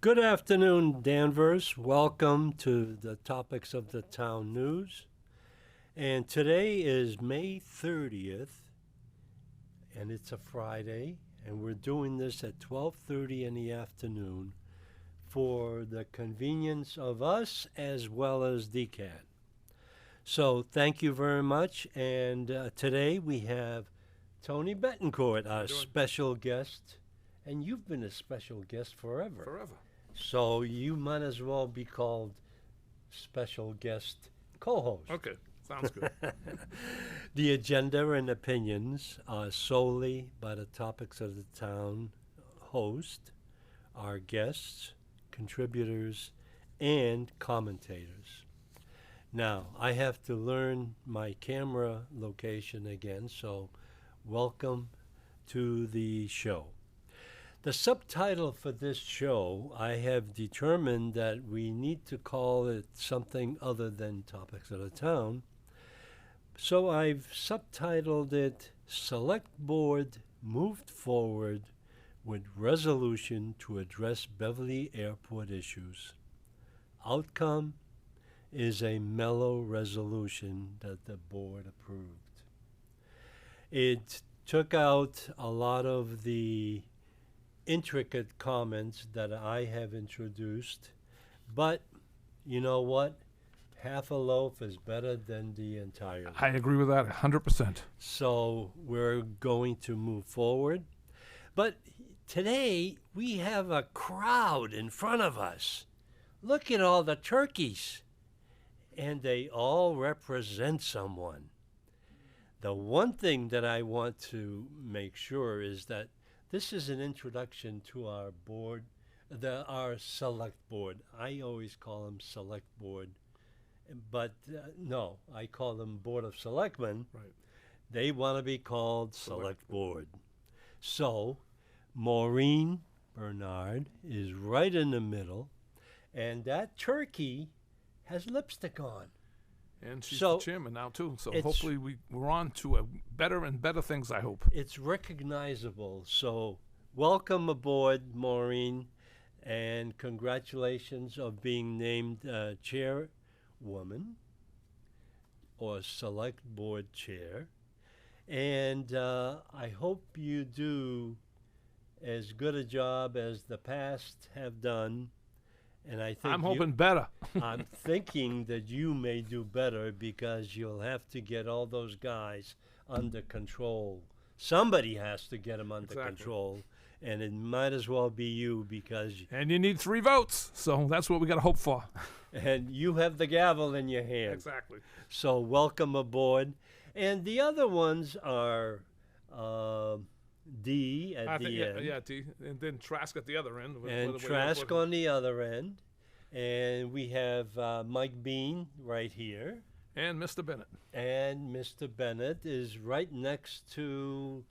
Good afternoon, Danvers. Welcome to the Topics of the Town News. And today is May 30th, and it's a Friday, and we're doing this at 12:30 in the afternoon for the convenience of us as well as DCAT. So thank you very much. And today we have Tony Betancourt, our special guest. And you've been a special guest forever. Forever. So you might as well be called special guest co-host. Okay, sounds good. The agenda and opinions are solely by the Topics of the Town host, our guests, contributors, and commentators. Now, I have to learn my camera location again, so welcome to the show. The subtitle for this show, I have determined that we need to call it something other than Topics of the Town. So I've subtitled it Select Board Moved Forward with Resolution to Address Beverly Airport Issues. Outcome is a mellow resolution that the board approved. It took out a lot of the intricate comments that I have introduced, but you know what? Half a loaf is better than the entire loaf. I agree with that 100%. So we're going to move forward. But today we have a crowd in front of us. Look at all the turkeys. And they all represent someone. The one thing that I want to make sure is that this is an introduction to our board, our select board. I always call them select board, but no, I call them Board of Selectmen. Right. They want to be called Select Board. So Maureen Bernard is right in the middle, and that turkey has lipstick on. And she's So the chairman now, too. So it's- hopefully we're on to better and better things, I hope. It's recognizable. So welcome aboard, Maureen, and congratulations of being named chairwoman or select board chair. And I hope you do as good a job as the past have done. And I think I'm hoping better. I'm thinking that you may do better because you'll have to get all those guys under control. Somebody has to get them under Exactly. control, and it might as well be you because And you need 3 votes. So that's what we got to hope for. and you have the gavel in your hand. Exactly. So welcome aboard. And the other ones are D at I the think, end. yeah, T. And then Trask at the other end. And Trask on the other end. And we have Mike Bean right here. And Mr. Bennett. And Mr. Bennett is right next to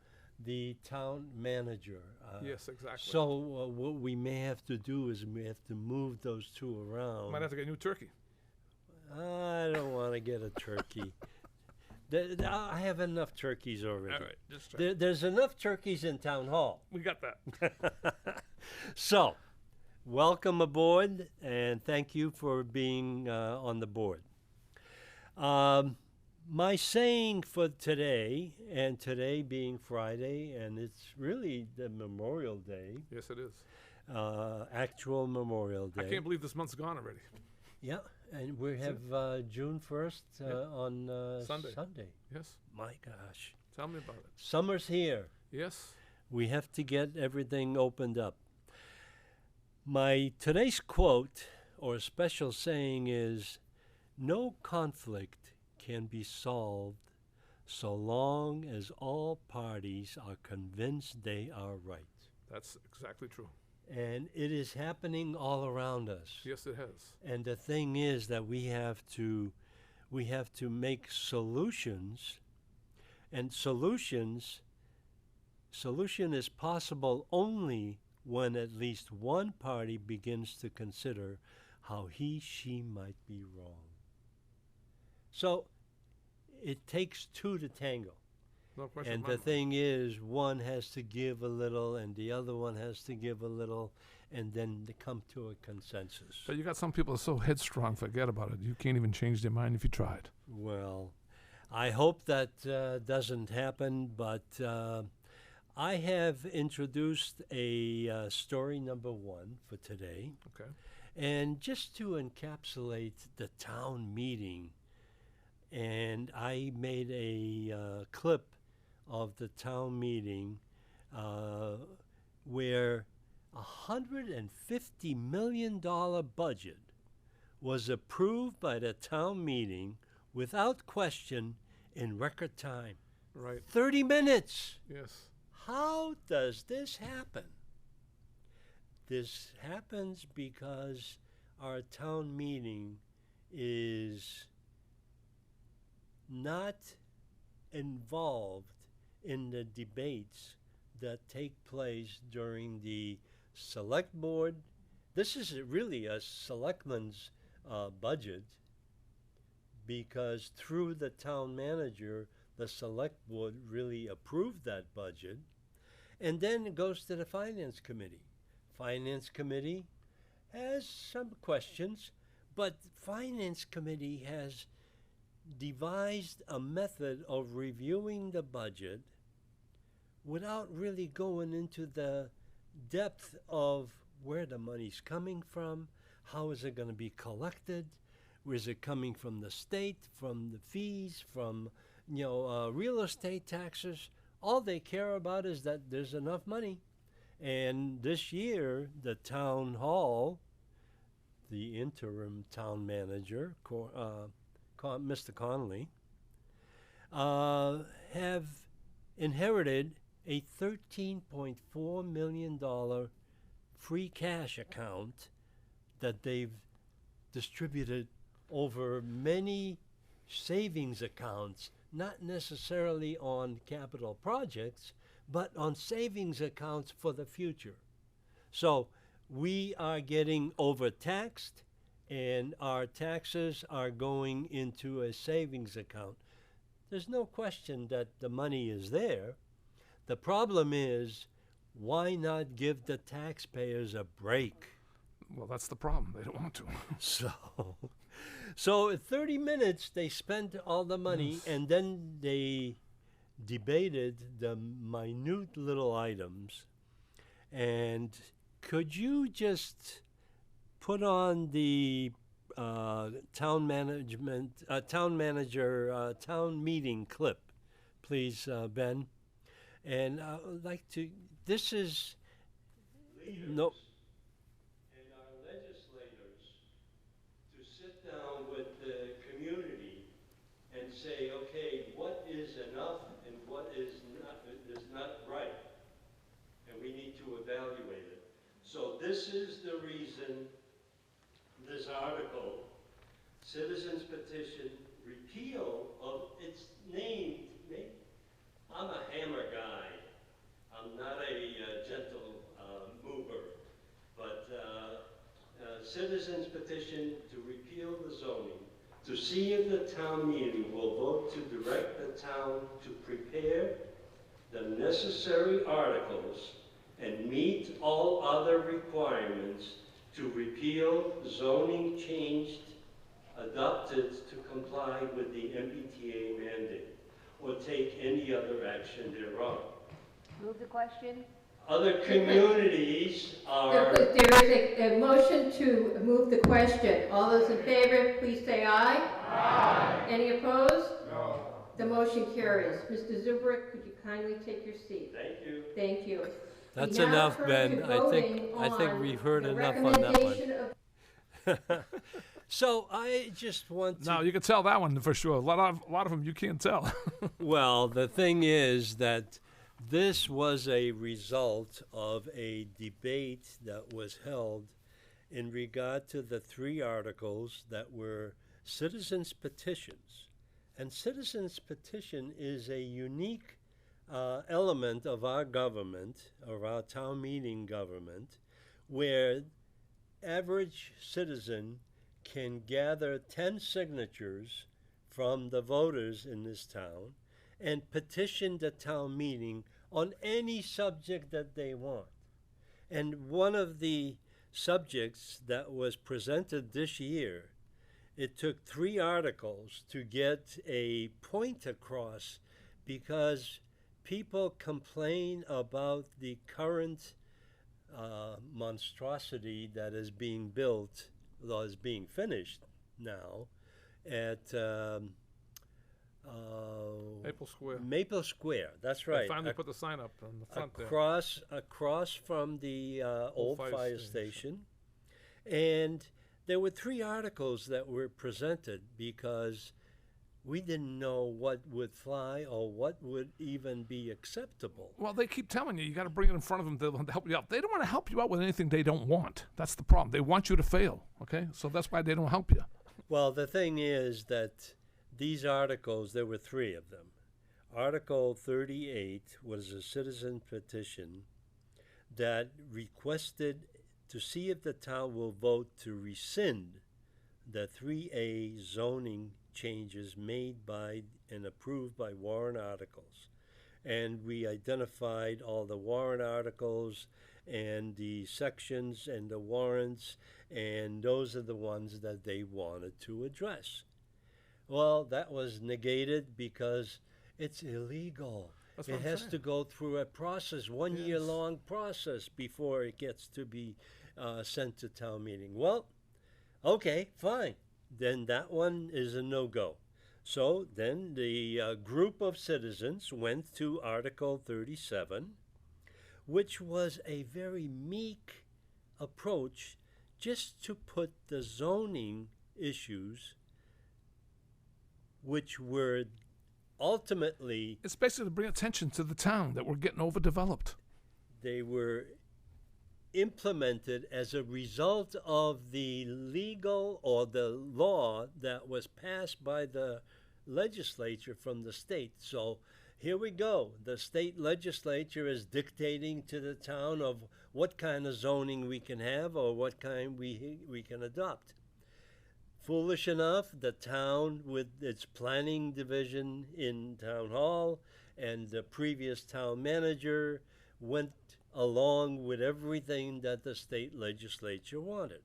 the town manager. Yes, exactly. So what we may have to do is we have to move those two around. Might have to get a new turkey. I don't want to get a turkey. I have enough turkeys already. All right. Just try. There's enough turkeys in town hall. We got that. So, welcome aboard, and thank you for being on the board. My saying for today, and today being Friday, and it's really the Memorial Day, Yes, it is. actual Memorial Day. I can't believe this month's gone already. Yeah, and we have June 1st on Sunday. Yes. My gosh. Tell me about it. Summer's here. Yes. We have to get everything opened up. My today's quote or special saying is, no conflict can be solved so long as all parties are convinced they are right. That's exactly true. And it is happening all around us. Yes, it has. And the thing is that we have to make solutions, and solution is possible only when at least one party begins to consider how she might be wrong. So it takes two to tango. No question. And the thing is, one has to give a little, and the other one has to give a little, and then they come to a consensus. But you got some people so headstrong, forget about it. You can't even change their mind if you tried. Well, I hope that doesn't happen, but I have introduced a story number one for today. Okay. And just to encapsulate the town meeting, and I made a clip of the town meeting where $150 million budget was approved by the town meeting without question in record time. Right. 30 minutes. Yes. How does this happen? This happens because our town meeting is not involved in the debates that take place during the select board. This is really a selectman's budget, because through the town manager, the select board really approved that budget. And then it goes to the finance committee. Finance committee has some questions, but finance committee has devised a method of reviewing the budget without really going into the depth of where the money's coming from, how is it going to be collected, where is it coming from, the state, from the fees, from real estate taxes. All they care about is that there's enough money. And this year, the town hall, the interim town manager, Mr. Connolly, have inherited a $13.4 million free cash account that they've distributed over many savings accounts, not necessarily on capital projects, but on savings accounts for the future. So we are getting overtaxed, and our taxes are going into a savings account. There's no question that the money is there. The problem is, why not give the taxpayers a break? Well, that's the problem. They don't want to. So at 30 minutes, they spent all the money, Yes. and then they debated the minute little items. And could you just put on the town meeting clip, please, Ben? And I would like to, this is, no. And our legislators to sit down with the community and say, okay, what is enough and what is not right? And we need to evaluate it. So this is the reason this article, Citizens Petition, repeal of, it's named, I'm a hammer guy. I'm not a gentle mover. But Citizens Petition to repeal the zoning, to see if the town meeting will vote to direct the town to prepare the necessary articles and meet all other requirements to repeal zoning changed adopted to comply with the MBTA mandate, or take any other action thereof. Move the question. Other communities are... There is a motion to move the question. All those in favor, please say aye. Aye. Any opposed? No. The motion carries. Mr. Zubrick, could you kindly take your seat? Thank you. Thank you. That's We now enough, turn Ben. to I think voting we've on heard the enough on that recommendation one. of- So I just want to... No, you can tell that one for sure. A lot of them you can't tell. Well, the thing is that this was a result of a debate that was held in regard to the three articles that were citizens' petitions. And citizens' petition is a unique element of our government, of our town meeting government, where average citizen can gather 10 signatures from the voters in this town, and petition the town meeting on any subject that they want. And one of the subjects that was presented this year, it took 3 articles to get a point across because people complain about the current monstrosity that is being built, or is being finished now, at Maple Square. Maple Square. That's They right. finally put the sign up on the front there. Across from the old fire station. And there were 3 articles that were presented because we didn't know what would fly or what would even be acceptable. Well, they keep telling you got to bring it in front of them to help you out. They don't want to help you out with anything they don't want. That's the problem. They want you to fail, okay? So that's why they don't help you. Well, the thing is that these articles, there were 3 of them. Article 38 was a citizen petition that requested to see if the town will vote to rescind the 3A zoning changes made by and approved by warrant articles. And we identified all the warrant articles and the sections and the warrants, and those are the ones that they wanted to address. Well, that was negated because it's illegal. It has to go through a process, 1 year long process before it gets to be sent to town meeting. Well, okay, fine. Then that one is a no-go. So then the group of citizens went to Article 37, which was a very meek approach just to put the zoning issues, which were ultimately, It's basically to bring attention to the town that we're getting overdeveloped. they were implemented as a result of the legal or the law that was passed by the legislature from the state. So here we go. The state legislature is dictating to the town of what kind of zoning we can have or what kind we can adopt. Foolish enough, the town with its planning division in town hall and the previous town manager went along with everything that the state legislature wanted.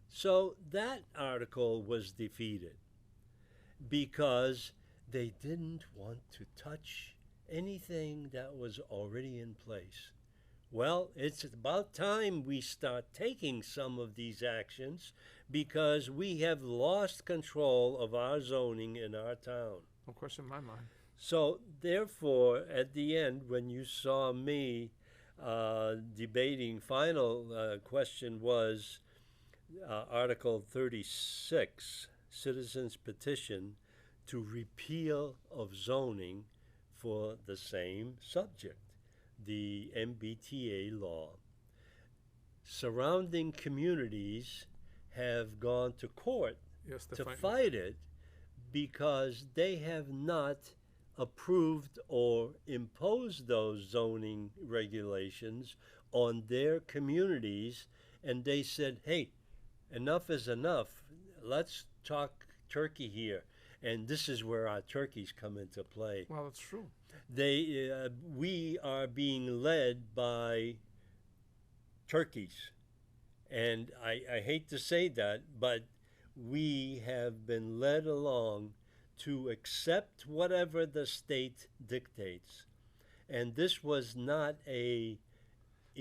So that article was defeated because they didn't want to touch anything that was already in place. Well, it's about time we start taking some of these actions because we have lost control of our zoning in our town. No question in my mind. So, therefore, at the end, when you saw me debating, final question was Article 36, Citizens Petition to repeal of zoning for the same subject, the MBTA law. Surrounding communities have gone to court Yes, to fight it because they have not approved or imposed those zoning regulations on their communities, and they said, hey, enough is enough. Let's talk turkey here. And this is where our turkeys come into play. Well, that's true. We are being led by turkeys. And I hate to say that, but we have been led along to accept whatever the state dictates. And this was not a...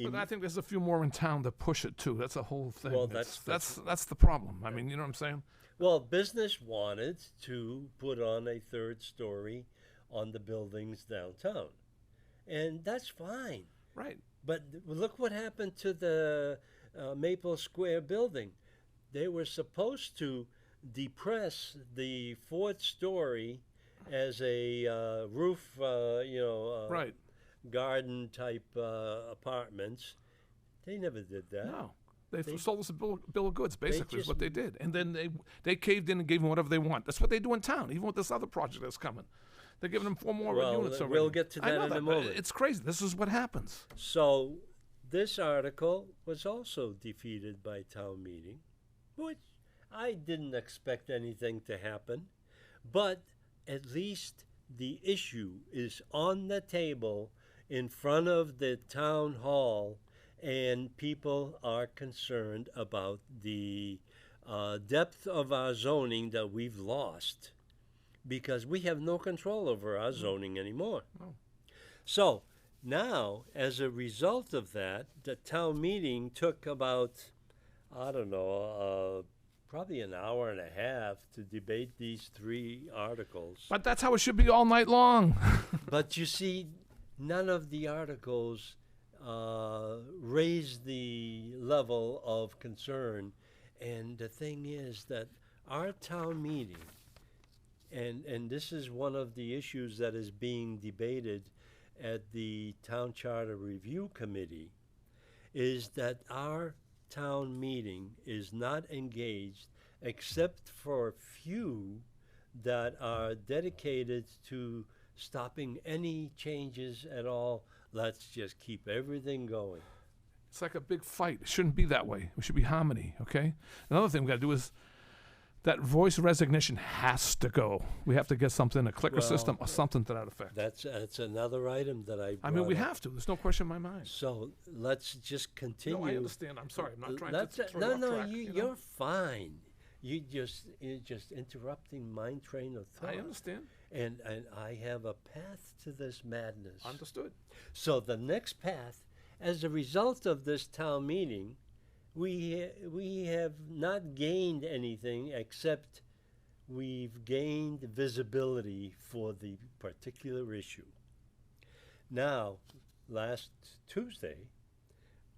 But I think there's a few more in town that push it too. That's a whole thing. Well, that's that's the problem. I mean, you know what I'm saying? Well, business wanted to put on a 3rd story on the buildings downtown. And that's fine. Right. But look what happened to the Maple Square building. They were supposed to depress the 4th story as a roof, Right. garden type apartments. They never did that. No. They sold us a bill of goods, basically, is just- what they did. And then they caved in and gave them whatever they want. That's what they do in town, even with this other project that's coming. They're giving them 4 more Well, units already. we'll get to I that know in a but moment. It's crazy. This is what happens. So this article was also defeated by town meeting, which I didn't expect anything to happen, but at least the issue is on the table in front of the town hall, and people are concerned about the depth of our zoning that we've lost because we have no control over our zoning anymore. Oh. So now, as a result of that, the town meeting took about, I don't know, probably an hour and a half to debate these 3 articles. But that's how it should be all night long. But you see, none of the articles raise the level of concern. And the thing is that our town meeting, and this is one of the issues that is being debated at the Town Charter Review Committee, is that our town meeting is not engaged except for a few that are dedicated to stopping any changes at all. Let's just keep everything going. It's like a big fight. It shouldn't be that way. It should be harmony, okay? Another thing we got to do is that voice recognition has to go. We have to get something, a clicker system or something to that effect. That's another item that I I mean, we brought up. have to. There's no question in my mind. So let's just continue. No, I understand. I'm sorry. I'm not trying That's to throw no, you off no, track. you're fine. You're just interrupting my train of thought. I understand. And I have a path to this madness. Understood. So the next path, as a result of this town meeting, we have not gained anything except we've gained visibility for the particular issue. Now, last Tuesday,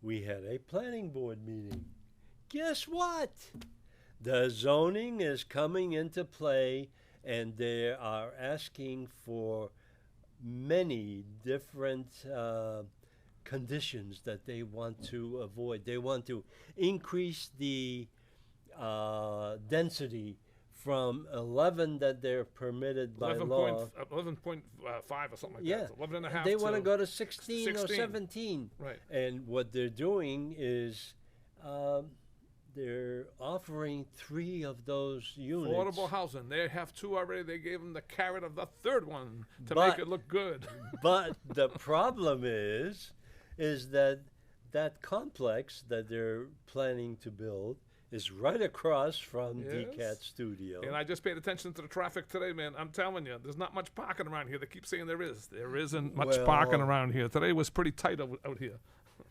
we had a planning board meeting. Guess what? The zoning is coming into play, and they are asking for many different conditions that they want to avoid. They want to increase the density from 11 that they're permitted by law. 11.5 or something like Yeah, that. 11 and a half. they want to to go to 16 or 16. 17. Right. And what they're doing is they're offering 3 of those units. Affordable housing. They have 2 already. They gave them the carrot of the 3rd one to But- make it look good. But the problem is that complex that they're planning to build is right across from Yes. DCAT Studio. And I just paid attention to the traffic today, man. I'm telling you, there's not much parking around here. They keep saying there is. There isn't much parking Well- around here. Today was pretty tight out here.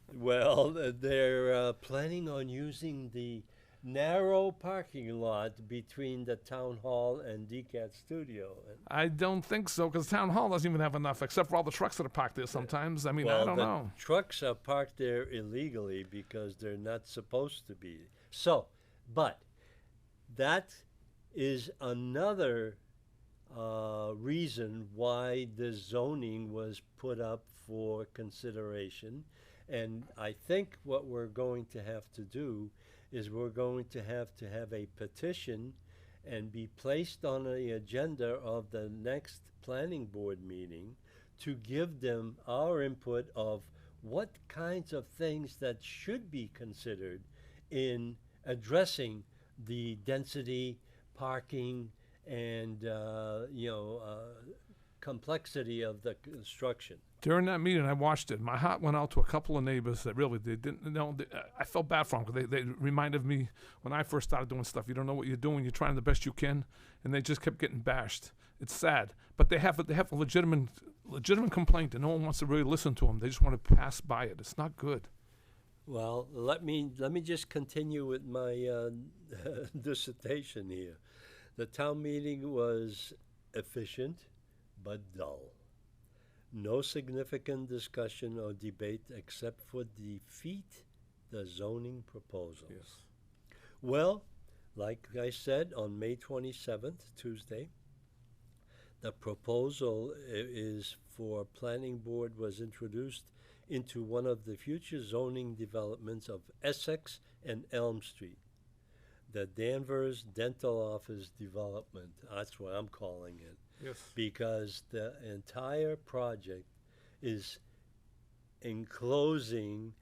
Well, they're planning on using the narrow parking lot between the town hall and DCAT Studio. And, I don't think so, because town hall doesn't even have enough, except for all the trucks that are parked there sometimes. I mean, I don't the know. trucks are parked there illegally because they're not supposed to be. So, but that is another reason why the zoning was put up for consideration. And I think what we're going to have to do is we're going to have a petition and be placed on the agenda of the next planning board meeting to give them our input of what kinds of things that should be considered in addressing the density, parking, and complexity of the construction. During that meeting, I watched it. My heart went out to a couple of neighbors that really they didn't know. I felt bad for them because they reminded me when I first started doing stuff. You don't know what you're doing. You're trying the best you can, and they just kept getting bashed. It's sad, but they have a legitimate complaint, and no one wants to really listen to them. They just want to pass by it. It's not good. Well, let me just continue with my dissertation here. The town meeting was efficient but dull. No significant discussion or debate except for defeat the zoning proposals. Yes. Well, like I said, on May 27th, Tuesday, the proposal is for planning board was introduced into one of the future zoning developments of Essex and Elm Street. The Danvers Dental Office Development, that's what I'm calling it. Yes. Because the entire project is enclosing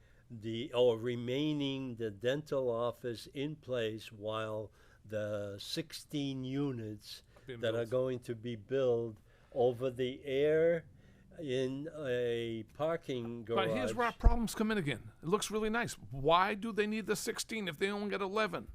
remaining the dental office in place while the 16 units Being that are built. going to be built over the air in a parking garage. But here's where our problems come in again. It looks really nice. Why do they need the 16 if they only get 11?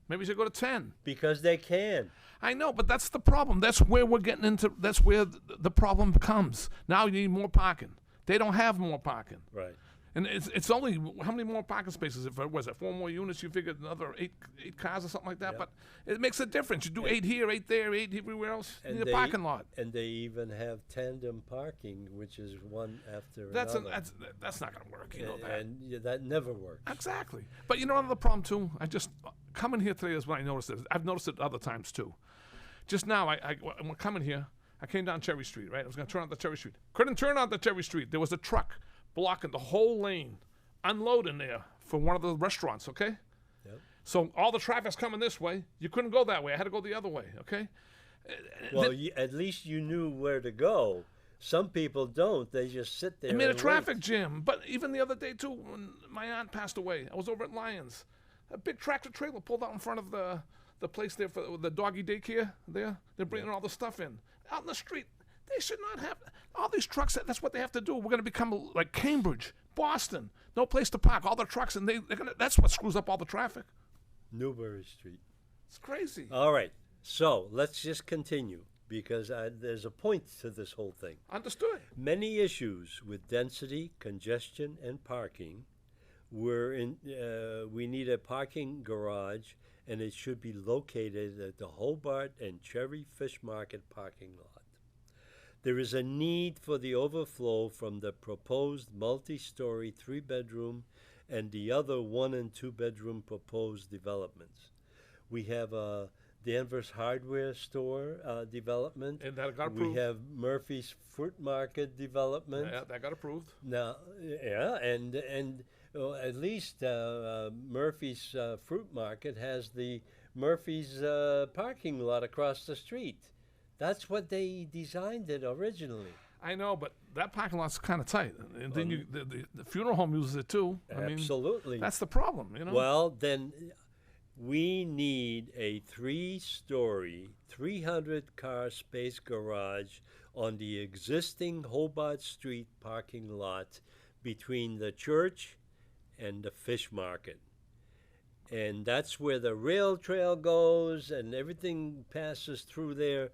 Maybe we should go to 10. Because they can. I know, but that's the problem. That's where we're getting into. That's where the problem comes. Now you need more parking. They don't have more parking. Right. And it's only, how many more parking spaces? If it was it 4 more units, you figured another eight cars or something like that. Yep. But it makes a difference. You do 8 here, 8 there, 8 everywhere else. You need a parking lot. And they even have tandem parking, which is one after That's another. that's not going to work. You know that. And that never works. Exactly. But you know another problem too? I just, coming here today is when I noticed it. I've noticed it other times too. Just now, when coming here, I came down Cherry Street, right? I was going to turn onto Cherry Street. Couldn't turn onto Cherry Street. There was a truck blocking the whole lane, unloading there for one of the restaurants, okay? Yep. So all the traffic's coming this way. You couldn't go that way. I had to go the other way, okay? Well, at least you knew where to go. Some people don't. They just sit there. It made a and traffic wait. jam. But even the other day, too, when my aunt passed away, I was over at Lyons. A big tractor trailer pulled out in front of the place there for the doggy daycare there. They're bringing all the stuff in. Out in the street, they should not have all these trucks. That's what they have to do. We're going to become like Cambridge, Boston. No place to park. All the trucks, and that's what screws up all the traffic. Newbury Street. It's crazy. All right. So let's just continue because there's a point to this whole thing. Understood. Many issues with density, congestion, and parking. We need a parking garage, and it should be located at the Hobart and Cherry Fish Market parking lot. There is a need for the overflow from the proposed multi-story 3-bedroom and the other 1 and 2 bedroom proposed developments. We have a Danvers hardware store development. And that got approved. We have Murphy's Fruit Market development. Yeah, that got approved. Now, yeah, and at least Murphy's Fruit Market has the Murphy's parking lot across the street. That's what they designed it originally. I know, but that parking lot's kind of tight. And then the funeral home uses it too. Absolutely. I mean, that's the problem, you know? Well, then we need a 3-story, 300-car space garage on the existing Hobart Street parking lot between the church and the fish market. And that's where the rail trail goes and everything passes through there.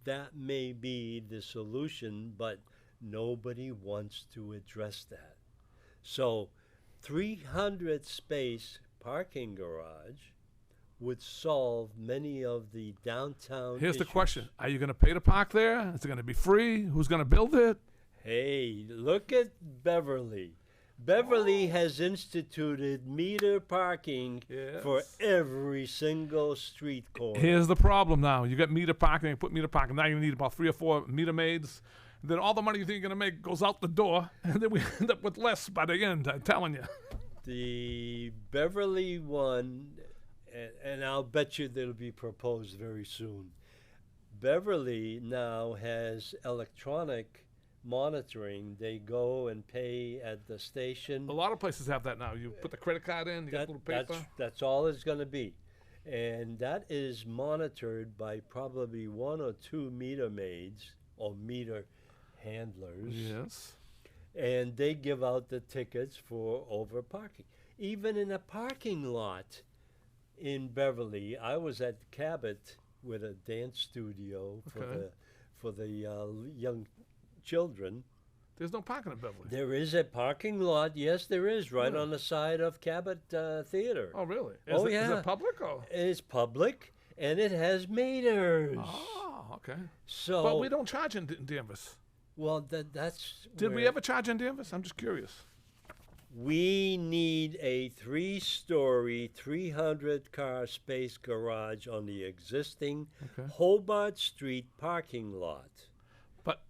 That may be the solution, but nobody wants to address that. So 300 space parking garage would solve many of the downtown Here's issues. the question. Are you going to pay to park there? Is it going to be free? Who's going to build it? Hey, look at Beverly. Beverly has instituted meter parking for every single street corner. Here's the problem now. You got meter parking, you put meter parking. Now you need about 3 or 4 meter maids. Then all the money you think you're going to make goes out the door. And then we end up with less by the end, I'm telling you. The Beverly one, and I'll bet you that'll be proposed very soon. Beverly now has electronic monitoring. They go and pay at the station. A lot of places have that now. You put the credit card in, you got a little paper. That's all it's going to be. And that is monitored by probably 1 or 2 meter maids or meter handlers. Yes. And they give out the tickets for over parking. Even in a parking lot in Beverly, I was at Cabot with a dance studio for the young children. There's no parking in Beverly. There is a parking lot. Yes, there is, right on the side of Cabot Theater. Oh, really? Oh, Is yeah. it public? Or? It's public, and it has meters. Oh, okay. So, But we don't charge in Danvers. well, that's Did we where ever charge in Danvers? I'm just curious. we need a 3-story, 300-car space garage on the existing Hobart Street parking lot. But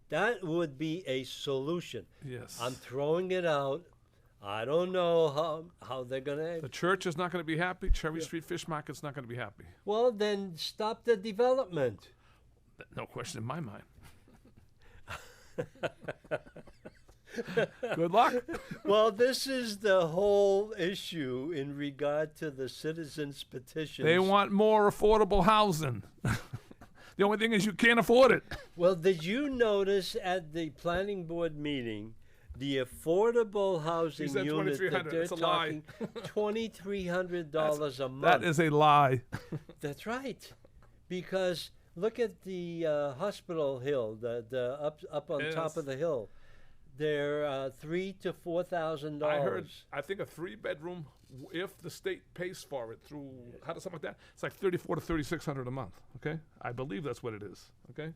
That would be a solution. yes, I'm throwing it out. I don't know how they're going the to. church is not going to be happy. Cherry Street Fish Market's not going to be happy. Well, then stop the development. No question in my mind. Good luck. Well, this is the whole issue in regard to the citizens' petitions. They want more affordable housing. The only thing is you can't afford it. Well, did you notice at the planning board meeting the affordable housing said unit that $2,300. they're It's a lie. talking $2,300 a month? That is a lie. That's right, because look at the hospital hill, the up on Yes. top of the hill. They're $3,000 to $4,000. I think a 3-bedroom, if the state pays for it through, how does something like that? It's like $3,400 to $3,600 a month. Okay, I believe that's what it is. Okay,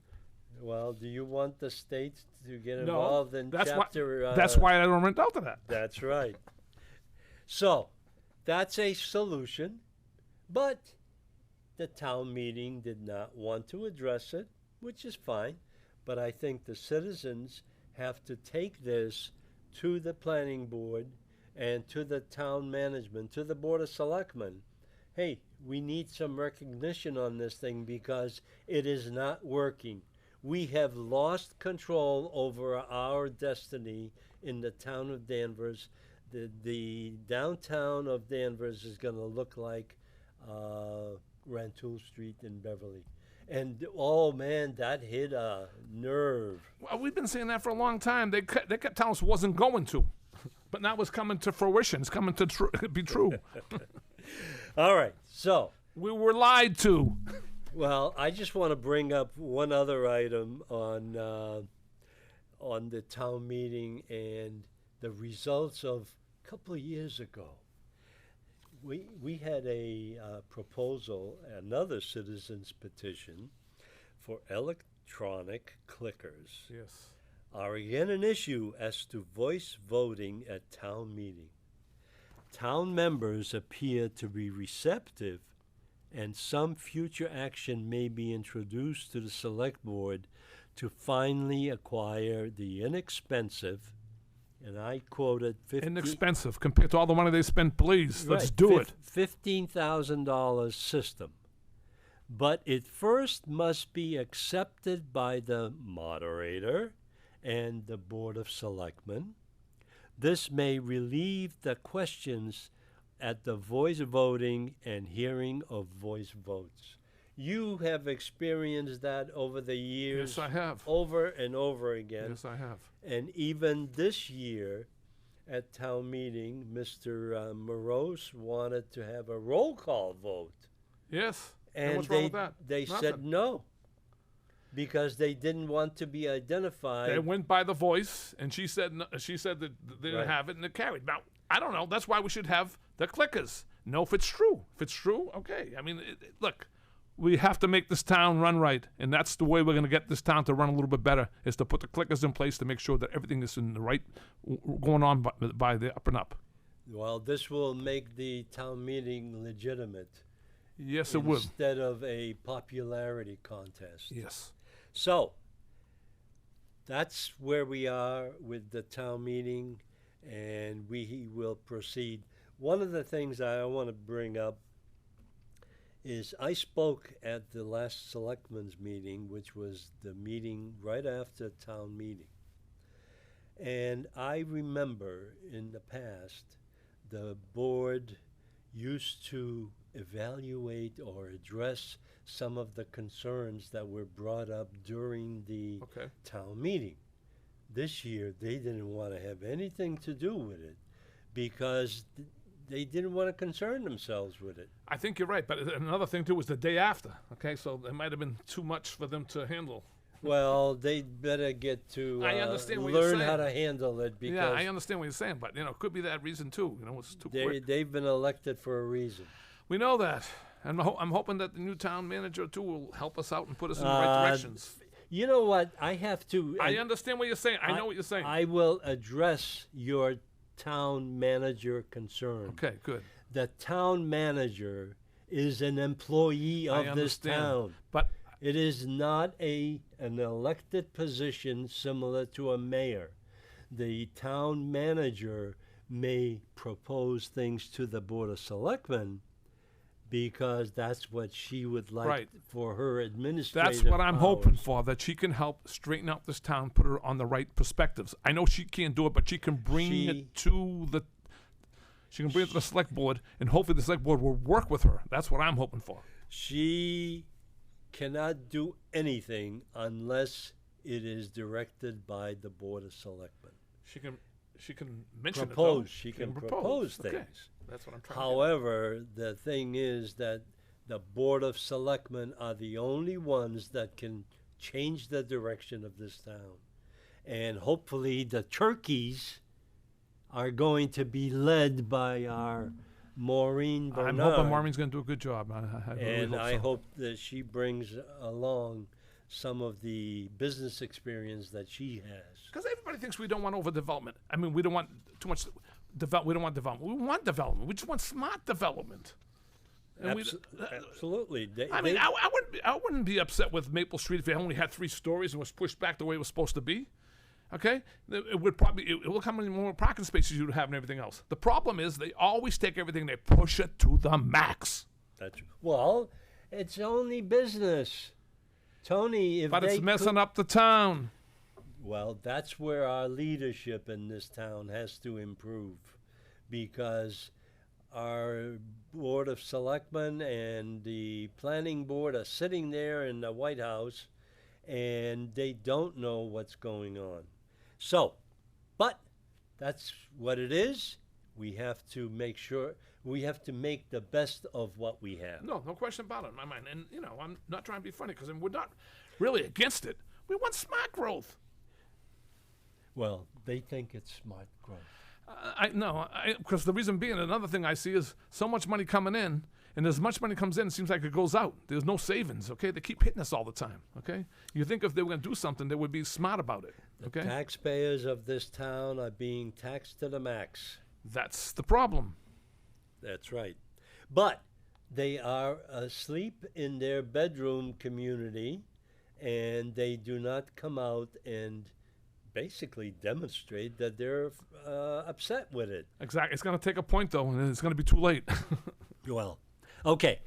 Well, do you want the state to get no, involved in that's chapter? why. That's why I don't rent out to that. That's right. So, that's a solution, but the town meeting did not want to address it, which is fine. But I think the citizens have to take this to the planning board and to the town management, to the board of selectmen. Hey, we need some recognition on this thing because it is not working. We have lost control over our destiny in the town of Danvers. The downtown of Danvers is going to look like Rantoul Street in Beverly. And oh man, that hit a nerve. Well, we've been saying that for a long time. They kept telling us it wasn't going to, but now it's coming to fruition. It's coming to be true. All right, so We were lied to. well, I just want to bring up one other item on the town meeting and the results of a couple of years ago. We had a proposal, another citizen's petition for electronic clickers Yes. are again an issue as to voice voting at town meeting. Town members appear to be receptive, and some future action may be introduced to the select board to finally acquire the inexpensive, and I quoted Inexpensive compared to all the money they spend. Please, let's do it. $15,000 system. But it first must be accepted by the moderator and the Board of Selectmen. This may relieve the questions at the voice voting and hearing of voice votes. You have experienced that over the years. Yes, I have. Over and over again. Yes, I have. And even this year at town meeting, Mr. Morose wanted to have a roll call vote. Yes. And what's wrong with that? they Nothing. said no because they didn't want to be identified. They went by the voice, and she said no, she said that they didn't Right. have it, and it carried. Now, I don't know. That's why we should have the clickers. Know if it's true. If it's true, okay. I mean, look, we have to make this town run right, and that's the way we're going to get this town to run a little bit better, is to put the clickers in place to make sure that everything is in the right, going on by the up and up. Well, this will make the town meeting legitimate Yes, it will. instead of a popularity contest. Yes. So, that's where we are with the town meeting, and we will proceed. One of the things I want to bring up is I spoke at the last selectmen's meeting, which was the meeting right after town meeting. And I remember in the past, the board used to evaluate or address some of the concerns that were brought up during the Okay. town meeting. This year, they didn't want to have anything to do with it because they didn't want to concern themselves with it. I think you're right, but another thing too was the day after. Okay, so it might have been too much for them to handle. Well, they better get to I understand what you're learn how saying. to handle it because Yeah, I understand what you're saying, but it could be that reason too. It's too quick. they've been elected for a reason. We know that, and I'm hoping that the new town manager too will help us out and put us in the right directions. You know what? I have to. I understand what you're saying. I know what you're saying. I will address your town manager concern. Okay, good. The town manager is an employee I of this understand. town. But It is not an elected position similar to a mayor. The town manager may propose things to the Board of Selectmen because that's what she would like Right. for her administrative that's what I'm hoping powers. for, that she can help straighten out this town, put her on the right perspectives. I know she can't do it, but she can bring it to the. She can bring it to the select board, and hopefully the select board will work with her. That's what I'm hoping for. She cannot do anything unless it is directed by the Board of Selectmen. She can mention Propose. it. She can propose things. Okay. That's what I'm trying However, the thing is that the Board of Selectmen are the only ones that can change the direction of this town. And hopefully the turkeys are going to be led by our Maureen to get. Bernard. I'm hoping Maureen's going to do a good job. I really And hope I so. hope that she brings along some of the business experience that she has. Because everybody thinks we don't want overdevelopment. I mean, we don't want too much we don't want development. We want development. We just want smart development. And Absolutely. I wouldn't be upset with Maple Street if it only had 3 stories and was pushed back the way it was supposed to be. Okay? It would probably, look how many more parking spaces you'd have and everything else. The problem is they always take everything, they push it to the max. Well, it's only business. Tony, if But they it's messing up the town. Well, that's where our leadership in this town has to improve, because our Board of Selectmen and the Planning Board are sitting there in the White House, and they don't know what's going on. So, but that's what it is. We have to make sure, we have to make the best of what we have. No question about it in my mind. And, I'm not trying to be funny because we're not really against it. We want smart growth. Well, they think it's smart growth. Because the reason being, another thing I see is so much money coming in, and as much money comes in, it seems like it goes out. There's no savings, okay? They keep hitting us all the time, okay? You think if they were going to do something, they would be smart about it, okay? The taxpayers of this town are being taxed to the max. That's the problem. That's right. But they are asleep in their bedroom community, and they do not come out and basically demonstrate that they're upset with it. Exactly. It's going to take a point, though, and it's going to be too late. Well, okay.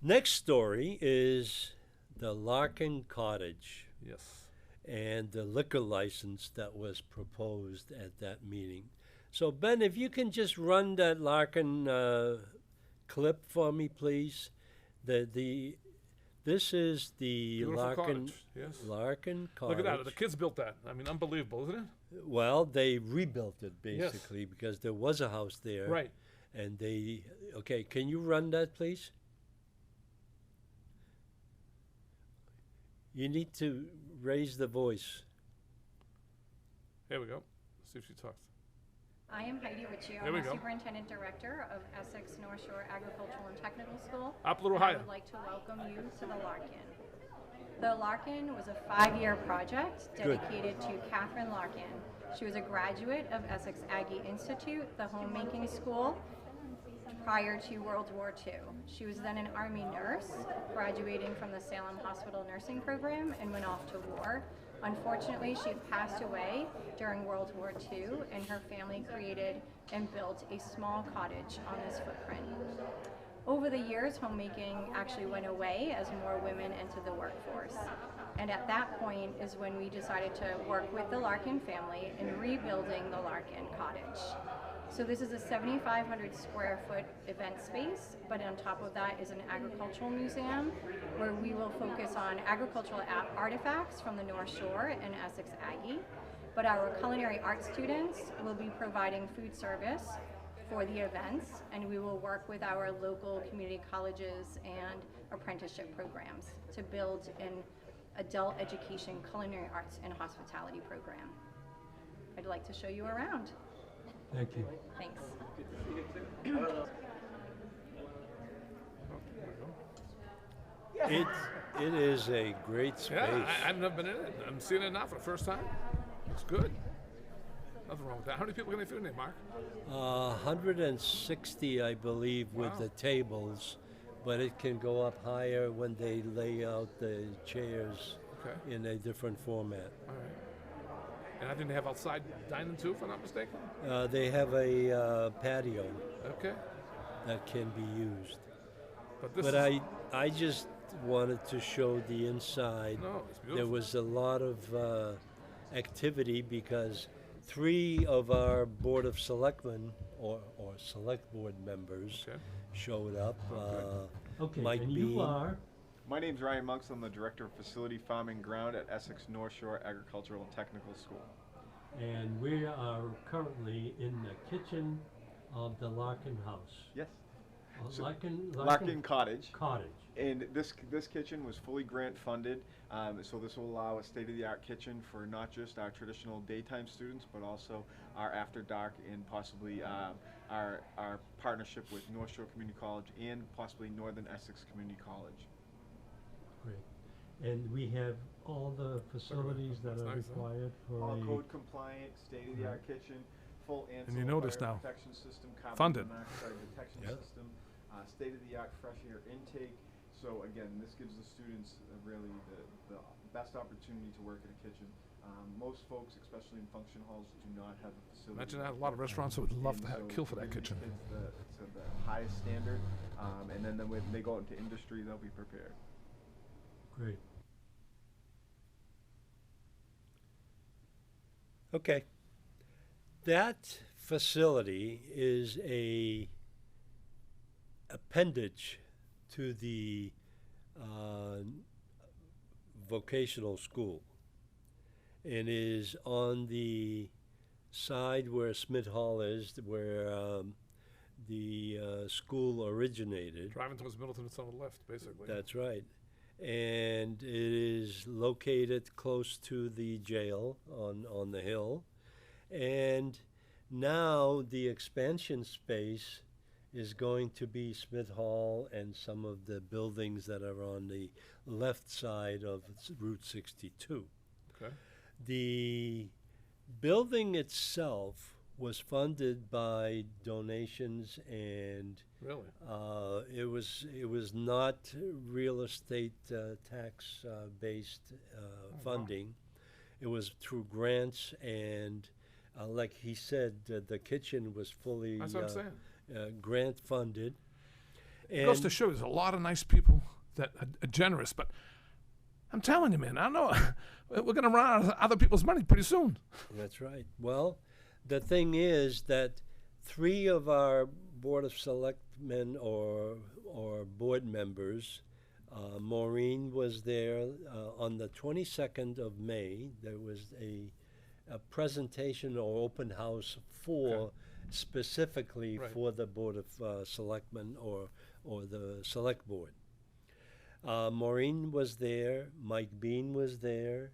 Next story is the Larkin Cottage Yes. and the liquor license that was proposed at that meeting. So, Ben, if you can just run that Larkin clip for me, please. This is the Beautiful Larkin cottage, yes. Larkin Cottage. Look at that. The kids built that. I mean, unbelievable, isn't it? Well, they rebuilt it basically because there was a house there. Right. And okay, can you run that, please? You need to raise the voice. Here we go. Let's see if she talks. I am Heidi Riccio. There we I'm the go. Superintendent Director of Essex North Shore Agricultural and Technical School. Up a little And I higher. would like to welcome you to the Larkin. The Larkin was a 5-year project dedicated to Catherine Larkin. She was a graduate of Essex Aggie Institute, the homemaking school, prior to World War II. She was then an Army nurse, graduating from the Salem Hospital Nursing Program and went off to war. Unfortunately, she passed away during World War II, and her family created and built a small cottage on this footprint. Over the years, homemaking actually went away as more women entered the workforce. And at that point is when we decided to work with the Larkin family in rebuilding the Larkin cottage. So this is a 7,500 square foot event space, but on top of that is an agricultural museum where we will focus on agricultural artifacts from the North Shore and Essex Aggie. But our culinary arts students will be providing food service for the events, and we will work with our local community colleges and apprenticeship programs to build an adult education, culinary arts, and hospitality program. I'd like to show you around. Thank you. Thanks. It is a great space. Yeah, I've never been in it. I'm seeing it now for the first time. It's good. Nothing wrong with that. How many people can they fit in there, Mark? 160, I believe, with Wow. the tables, but it can go up higher when they lay out the chairs Okay. in a different format. All right. And I think they have outside dining too, if I'm not mistaken. They have a patio Okay. that can be used. But this But is, I just wanted to show the inside. no, it's beautiful. There was a lot of activity because 3 of our Board of Selectmen or Select Board members Okay. showed up. Okay. Mike and you Mm-hmm. are? My name's Ryan Monks. I'm the Director of Facility Farming Ground at Essex North Shore Agricultural and Technical School. And we are currently in the kitchen of the Larkin house. Yes. So, Larkin Cottage. Cottage. And this kitchen was fully grant funded, so this will allow a state-of-the-art kitchen for not just our traditional daytime students, but also our after dark and possibly our partnership with North Shore Community College and possibly Northern Essex Community College. Great. And we have all the facilities that are required for All a code compliant, state-of-the-art kitchen, full And you notice fire now, protection system, carbon funded. monoxide detection Yep. system, state-of-the-art fresh air intake. So again, this gives the students really the best opportunity to work in a kitchen. Most folks, especially in function halls, do not have a facility. Imagine that, a lot of restaurants would love to And kill for so that giving kitchen. the kids to the highest standard, and then when they go into industry, they'll be prepared. Great. Okay. That facility is a appendage to the vocational school and is on the side where Smith Hall is, where the school originated. Driving towards Middleton, it's on the left, basically. That's right. And it is located close to the jail on the hill. And now the expansion space is going to be Smith Hall and some of the buildings that are on the left side of Route 62. Okay. The building itself was funded by donations, and Really? it was not real estate tax based funding. It was through grants, and like he said, the kitchen was fully That's what I'm saying. grant funded. It goes to show there's a lot of nice people that are generous, but I'm telling you, man, I don't know. We're going to run out of other people's money pretty soon. That's right. Well, the thing is that 3 of our Board of Selectmen or board members, Maureen was there on the 22nd of May. There was a presentation or open house for Okay. specifically Right. for the Board of Selectmen or the Select Board. Maureen was there. Mike Bean was there.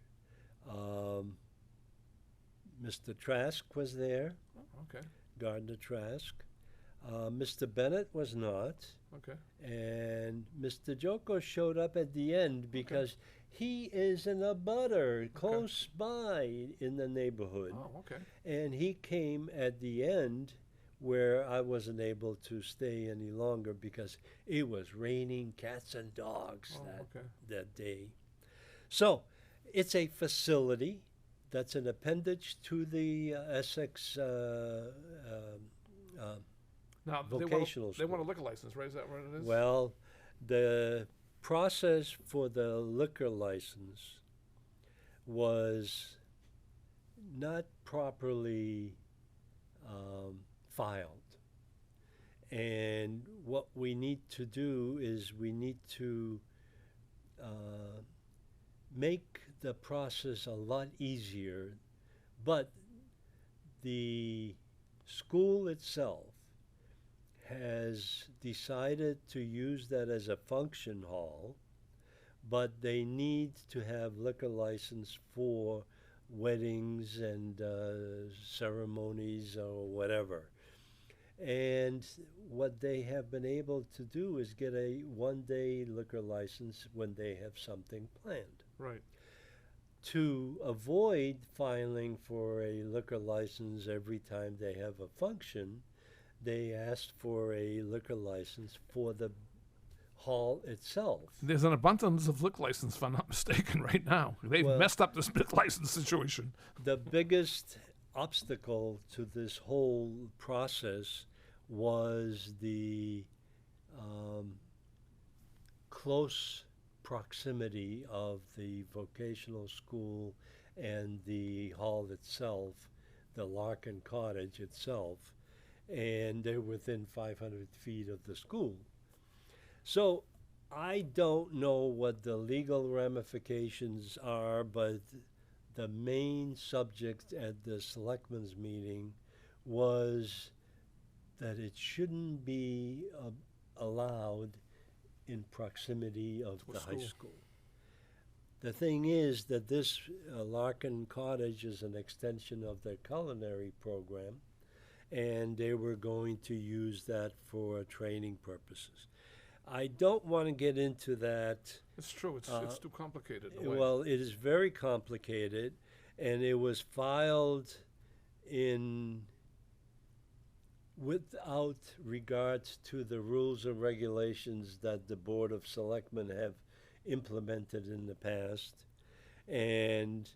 Mr. Trask was there. Okay. Gardner Trask. Mr. Bennett was not. Okay. And Mr. Joko showed up at the end because he is in a butter close by in the neighborhood. Oh, okay. And he came at the end where I wasn't able to stay any longer because it was raining cats and dogs Oh, okay. that day. So it's a facility that's an appendage to the Essex Now, vocational they want a school. liquor license, right? Is that what it is? Well, the process for the liquor license was not properly filed. And what we need to do is we need to make the process a lot easier, but the school itself has decided to use that as a function hall, but they need to have liquor license for weddings and ceremonies or whatever. And what they have been able to do is get a one-day liquor license when they have something planned. Right. To avoid filing for a liquor license every time they have a function, they asked for a liquor license for the hall itself. There's an abundance of liquor license, if I'm not mistaken, right now. They've Well- messed up this liquor license situation. The biggest obstacle to this whole process was the close proximity of the vocational school and the hall itself, the Larkin Cottage itself, and they're within 500 feet of the school. So I don't know what the legal ramifications are, but the main subject at the selectmen's meeting was that it shouldn't be allowed in proximity of To a the high school. school. The thing is that this Larkin Cottage is an extension of their culinary program, and they were going to use that for training purposes. I don't want to get into that. It's true. It's too complicated. In a way. Well, it is very complicated, and it was filed in without regards to the rules and regulations that the Board of Selectmen have implemented in the past. And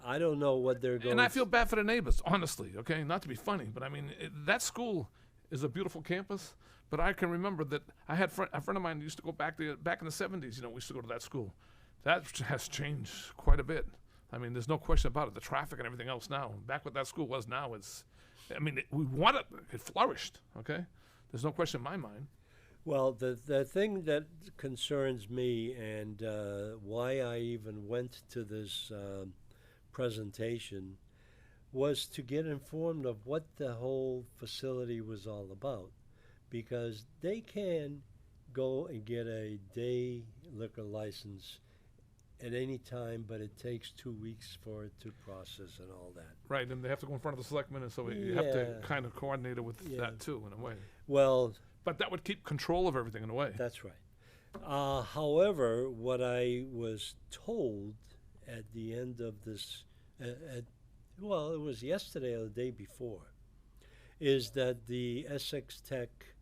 I don't know what they're going And I feel bad for the neighbors, honestly, okay? Not to be funny, but I mean, that school is a beautiful campus, but I can remember that I had a friend of mine used to go back in the 70s, we used to go to that school. That has changed quite a bit. I mean, there's no question about it, the traffic and everything else now. Back what that school was now, it flourished, okay? There's no question in my mind. Well, the thing that concerns me and why I even went to this presentation was to get informed of what the whole facility was all about, because they can go and get a day liquor license at any time, but it takes 2 weeks for it to process and all that. Right, and they have to go in front of the selectmen, and so you have to Yeah. kind of coordinate it with Yeah. that too, in a way. Well, But that would keep control of everything in a way. that's right. However, what I was told at the end of this, well, it was yesterday or the day before, is that the Essex Tech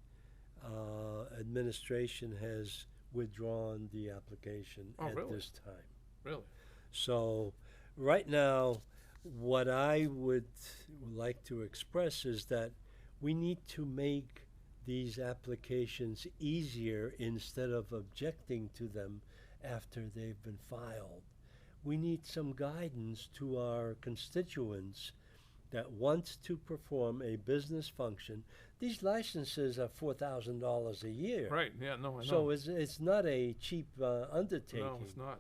administration has withdrawn the application Oh, at really? this time. Really? So, right now, what I would like to express is that we need to make these applications easier instead of objecting to them after they've been filed. We need some guidance to our constituents that want to perform a business function. These licenses are $4,000 a year. Right, yeah, no, I know. So it's not a cheap undertaking. No, it's not.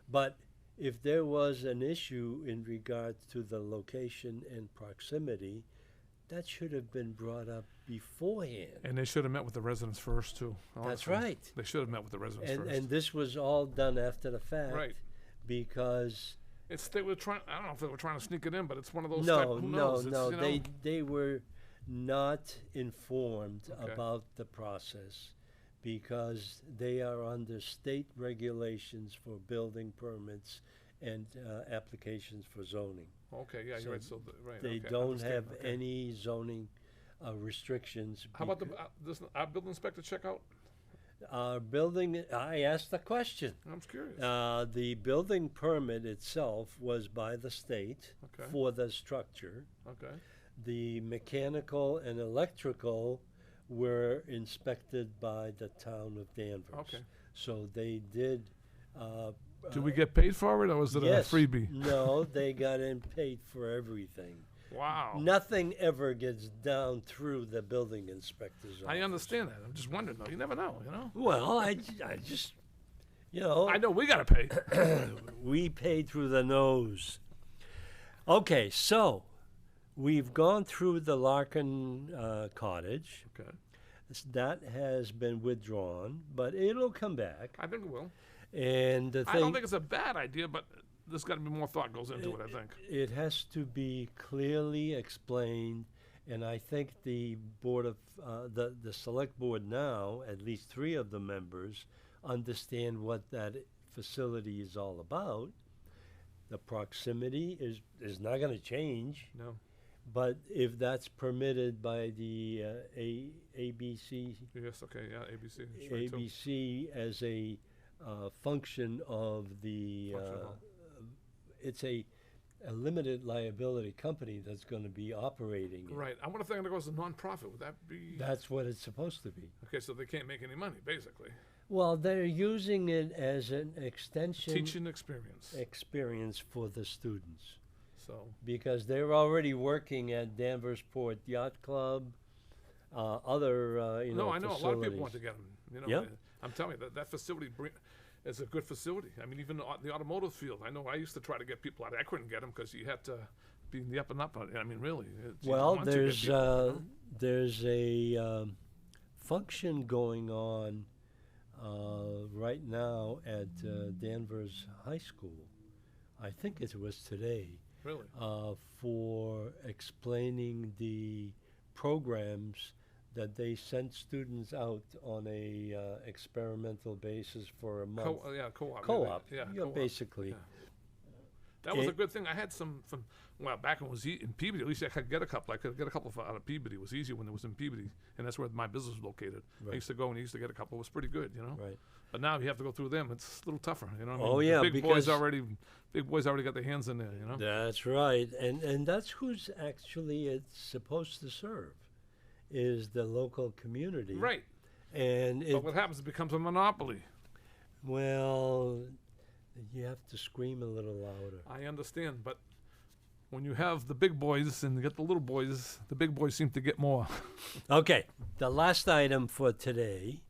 But if there was an issue in regards to the location and proximity, that should have been brought up beforehand. And they should have met with the residents first, too. That's honestly. right. They should have met with the residents And, first. and this was all done after the fact. Right. Because They were trying, I don't know if they were trying to sneak it in, but it's one of those no, type, who knows? It's, they were not informed Okay. about the process because they are under state regulations for building permits and applications for zoning. Okay, yeah, So you're right. So, right, They okay, I don't understand, have okay. any zoning restrictions. How about our building inspector check out? Building, I asked the question. I'm just curious. The building permit itself was by the state Okay. for the structure. Okay. The mechanical and electrical were inspected by the town of Danvers. Okay. So they did. Do we get paid for it, or was it Yes. a freebie? No, they got in paid for everything. Wow. Nothing ever gets down through the building inspector's office. I understand that. I'm just wondering, though. You never know. Well, I just, I know we got to pay. we paid through the nose. Okay, so we've gone through the Larkin cottage. Okay. That has been withdrawn, but it'll come back. I think it will. And the I thing, don't think it's a bad idea, but there's got to be more thought goes into it, I think. it has to be clearly explained, and I think the board of the select board now, at least 3 of the members, understand what that facility is all about. The proximity is not going to change, No. but if that's permitted by the ABC Yes, okay, yeah, ABC. That's right, too. ABC as a function of the, Functional. it's a limited liability company that's going to be operating it. Right. I wonder if they're going to go as a non-profit. Would that be? That's what it's supposed to be. Okay, so they can't make any money, basically. Well, they're using it as an extension Teaching experience. experience for the students So, because they're already working at Danversport Yacht Club, other no, I know a lot of people want to facilities. get them. Yep. I'm telling you, that facility is a good facility. I mean, even the automotive field. I know I used to try to get people out. I couldn't get them because you had to be in the up and up. I mean, really. You Well, want to get people, you know? there's a function going on right now at Danvers High School. I think it was today. Really? For explaining the programs that they sent students out on a experimental basis for a month. Co-op. Co-op, Yeah, yeah, co-op. basically. Yeah. That was a It- good thing. I had some from, well, back when it was in Peabody, at least I could get a couple. I could get a couple out of Peabody. It was easier when it was in Peabody, and that's where my business was located. I Right. used to go and I used to get a couple. It was pretty good, you know. Right. But now you have to go through them. It's a little tougher, you know. What I Oh, mean? yeah, The big boys because- already got their hands in there, you know. That's right, and that's who's actually it's supposed to serve, is the local community. Right. And it, But what happens? It becomes a monopoly. well, you have to scream a little louder. I understand, but when you have the big boys and you get the little boys, the big boys seem to get more. Okay, the last item for today,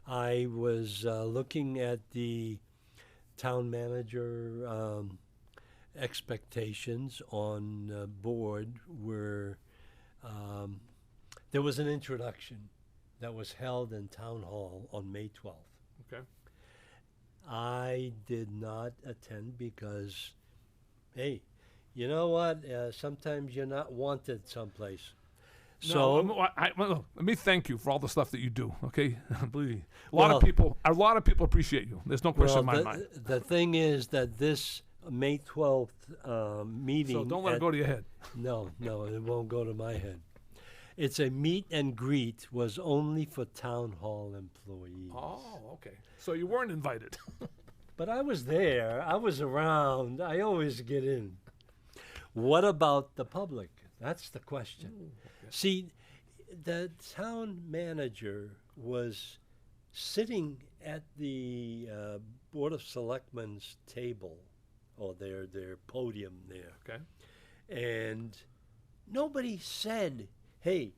I was looking at the town manager expectations on board where there was an introduction that was held in Town Hall on May 12th. Okay. I did not attend because, hey, you know what? Sometimes you're not wanted someplace. So No, well, let me thank you for all the stuff that you do. Okay, believe me, a lot Well- of people appreciate you. There's no question in my mind. the thing is that this May 12th meeting. So don't let it go to your head. No, it won't go to my head. It's a meet and greet was only for town hall employees. Oh, okay. So you weren't invited. But I was there. I was around. I always get in. What about the public? That's the question. See, the town manager was sitting at the Board of Selectmen's table, or their podium there, Okay. and nobody said, "Hey,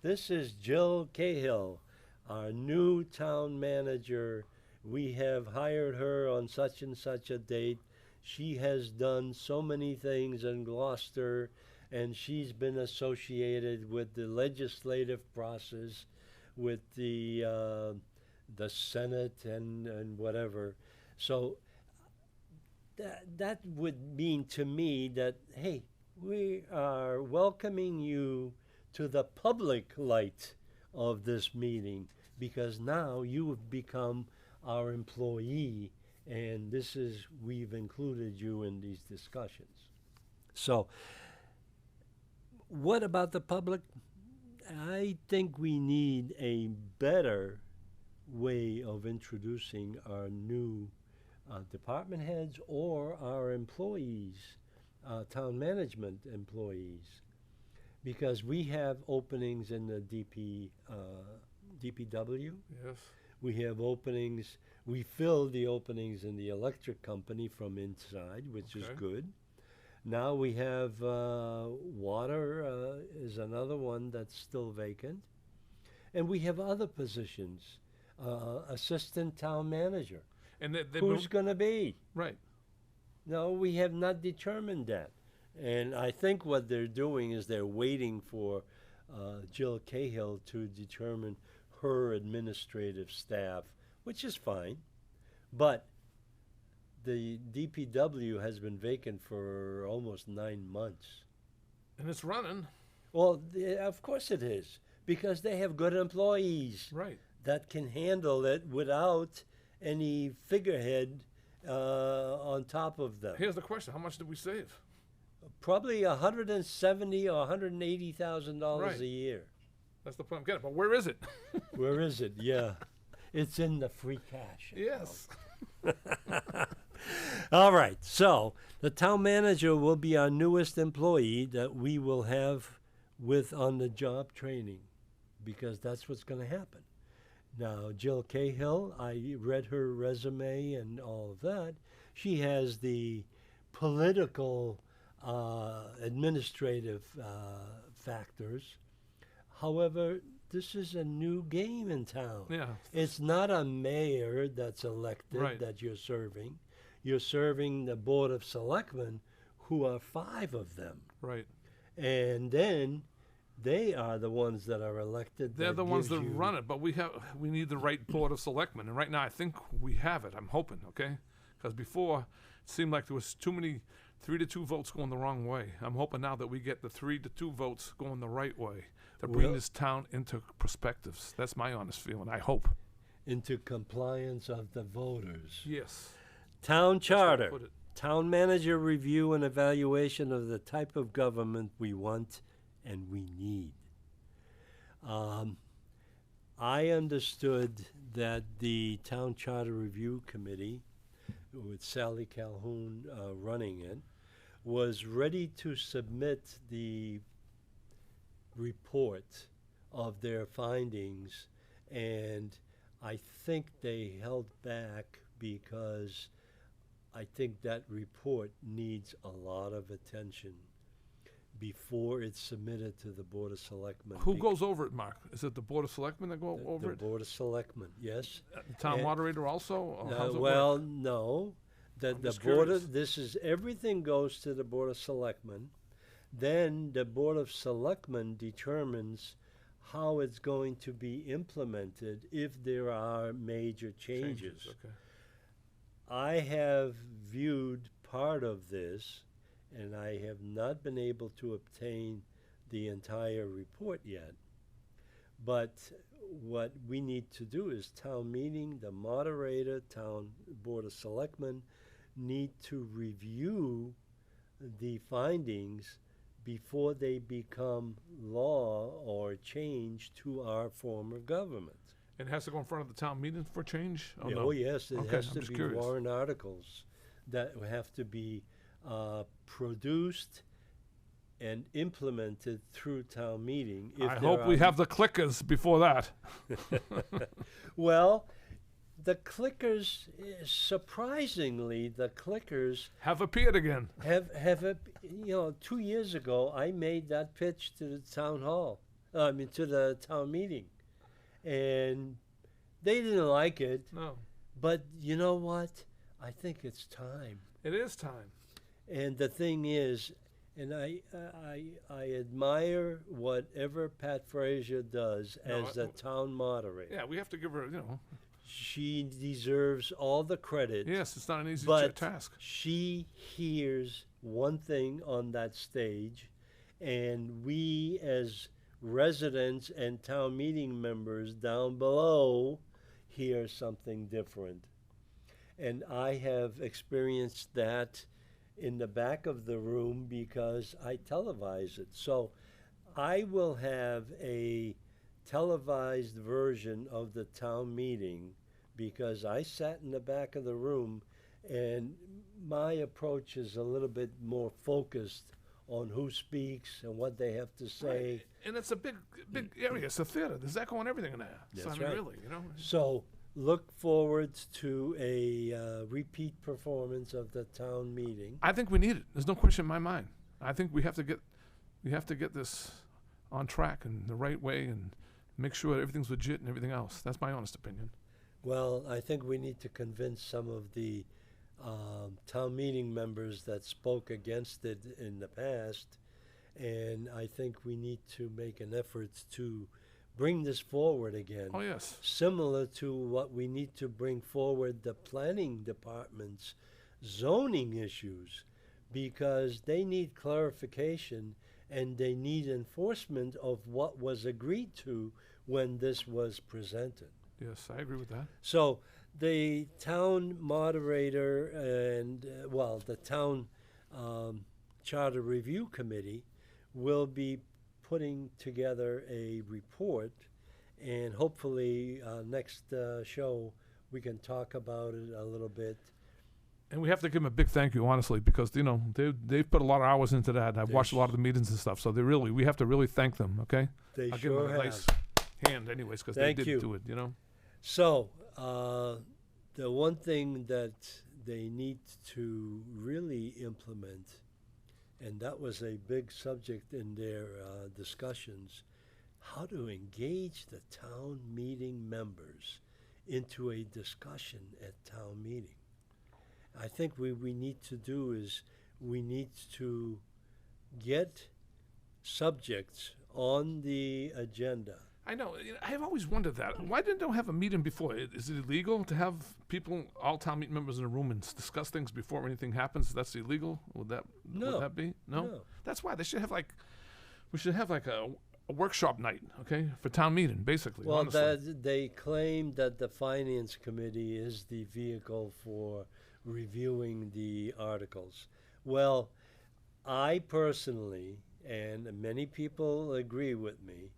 this is Jill Cahill, our new town manager. We have hired her on such and such a date. She has done so many things in Gloucester, and she's been associated with the legislative process, with the Senate and whatever." So that would mean to me that, hey, we are welcoming you to the public light of this meeting, because now you have become our employee, and we've included you in these discussions. So, what about the public? I think we need a better way of introducing our new department heads or our employees, town management employees, because we have openings in the DPW. Yes. We have openings. We fill the openings in the electric company from inside, which is Okay. good. Now we have water is another one that's still vacant, and we have other positions. Assistant town manager. And they Who's going to be? right. No, we have not determined that. And I think what they're doing is they're waiting for Jill Cahill to determine her administrative staff, which is fine. But the DPW has been vacant for almost 9 months. And it's running. Well, of course it is, because they have good employees Right. that can handle it without any figurehead on top of them. Here's the question: how much did we save? Probably $170,000 or $180,000 Right. a year. That's the point I'm getting. But where is it? Where is it? Yeah, it's in the free cash. Yes. All right. So the town manager will be our newest employee that we will have with on-the-job training, because that's what's going to happen. Now, Jill Cahill, I read her resume and all of that. She has the political, administrative factors. However, this is a new game in town. Yeah. It's not a mayor that's elected Right. that you're serving. You're serving the Board of Selectmen, who are 5 of them. Right. And then they are the ones that are elected. They're the ones that gives you- run it, but we need the right board of selectmen, and right now I think we have it. I'm hoping, okay? Because before it seemed like there was too many 3-2 votes going the wrong way. I'm hoping now that we get the 3-2 votes going the right way to bring Well- this town into perspectives. That's my honest feeling. I hope. into compliance of the voters. Yes. Town That's how I charter. put it. Town manager review and evaluation of the type of government we want and we need. I understood that the Town Charter Review Committee, with Sally Calhoun running it, was ready to submit the report of their findings, and I think they held back because I think that report needs a lot of attention before it's submitted to the Board of Selectmen. Who goes over it, Mark? Is it the board of selectmen that go over The it? Board of Selectmen, yes. The town and- moderator also? Or how's it Well, work? no, the just Board curious. of, this is, everything goes to the Board of Selectmen. Then the Board of Selectmen determines how it's going to be implemented if there are major changes. Okay. I have viewed part of this, and I have not been able to obtain the entire report yet. But what we need to do is town meeting, the moderator, town board of selectmen need to review the findings before they become law or change to our form of government. It has to go in front of the town meeting for change? Yeah, no? Oh, yes, it Okay, has I'm to just be curious. warrant articles that have to be produced and implemented through town meeting. If I there hope we are- have the clickers before that. Well, the clickers, surprisingly, the clickers Have appeared again. have a, 2 years ago, I made that pitch to the town hall, to the town meeting. And they didn't like it, No. but you know what? I think it's time. It is time. And the thing is, and I admire whatever Pat Frazier does No, as the town moderator. Yeah, we have to give her, She deserves all the credit. yes, it's not an easy But task. she hears one thing on that stage, and we as residents and town meeting members down below hear something different. And I have experienced that in the back of the room because I televise it. So I will have a televised version of the town meeting because I sat in the back of the room, and my approach is a little bit more focused on who speaks and what they have to say. Right. And it's a big area. It's a theater. There's echo and everything in there. So, That's I mean, right. really, So look forward to a repeat performance of the town meeting. I think we need it. There's no question in my mind. I think we have to get this on track and the right way and make sure that everything's legit and everything else. That's my honest opinion. Well, I think we need to convince some of the town meeting members that spoke against it in the past, and I think we need to make an effort to bring this forward again. Oh, yes. Similar to what we need to bring forward the planning department's zoning issues, because they need clarification and they need enforcement of what was agreed to when this was presented. Yes, I agree with that. So the town moderator and, the town charter review committee will be putting together a report, and hopefully next show we can talk about it a little bit. And we have to give them a big thank you, honestly, because they've put a lot of hours into that. I've They watched a lot of the meetings and stuff, so we have to really thank them. Okay, They I'll give sure them a have. nice hand, anyways, because they Thank did you. do it. So the one thing that they need to really implement, and that was a big subject in their discussions, how to engage the town meeting members into a discussion at town meeting. I think we need to do is we need to get subjects on the agenda. I know. I've always wondered that. Why didn't they have a meeting before? Is it illegal to have people, all town meeting members in a room and discuss things before anything happens? That's illegal? Would that be? No? That's why they should have we should have a workshop night, okay, for town meeting, basically. Well, honestly. they claim that the Finance Committee is the vehicle for reviewing the articles. Well, I personally, and many people agree with me,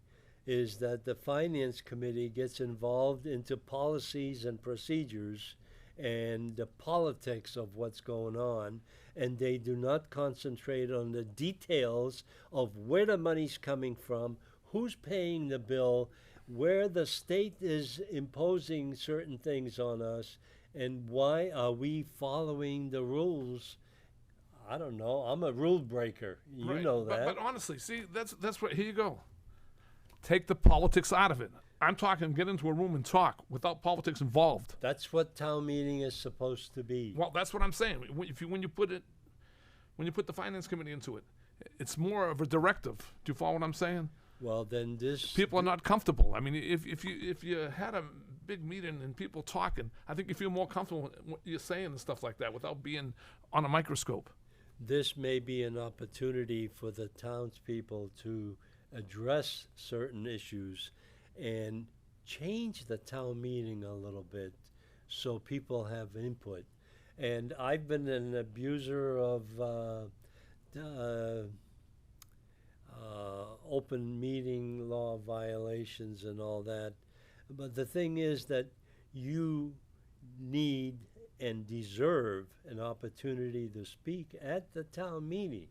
is that the Finance Committee gets involved into policies and procedures and the politics of what's going on, and they do not concentrate on the details of where the money's coming from, who's paying the bill, where the state is imposing certain things on us, and why are we following the rules. I don't know. I'm a rule breaker. You Right. know that. But honestly, see, that's what. Here you go. Take the politics out of it. I'm talking. Get into a room and talk without politics involved. That's what town meeting is supposed to be. Well, that's what I'm saying. When you put the finance committee into it, it's more of a directive. Do you follow what I'm saying? Well, then this People are not comfortable. I mean, if you had a big meeting and people talking, I think you feel more comfortable with what you're saying and stuff like that without being on a microscope. this may be an opportunity for the townspeople to address certain issues and change the town meeting a little bit so people have input. And I've been an abuser of open meeting law violations and all that. But the thing is that you need and deserve an opportunity to speak at the town meeting.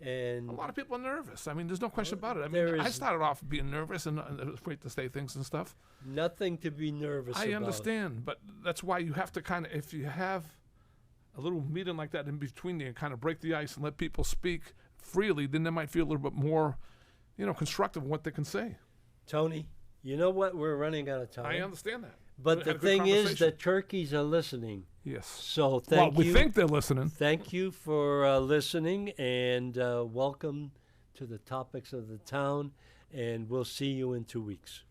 And A lot of people are nervous. I mean, there's no question about it. I There mean, I is- started off being nervous and afraid to say things and stuff. nothing to be nervous about. I understand, but that's why you have to kind of, if you have a little meeting like that in between there and kind of break the ice and let people speak freely, then they might feel a little bit more, constructive in what they can say. Tony, you know what? We're running out of time. I understand that. But We the had a good thing is, conversation. the turkeys are listening. Yes. So Well, thank we you. think they're listening. Thank you for listening, and welcome to the topics of the town. And we'll see you in 2 weeks.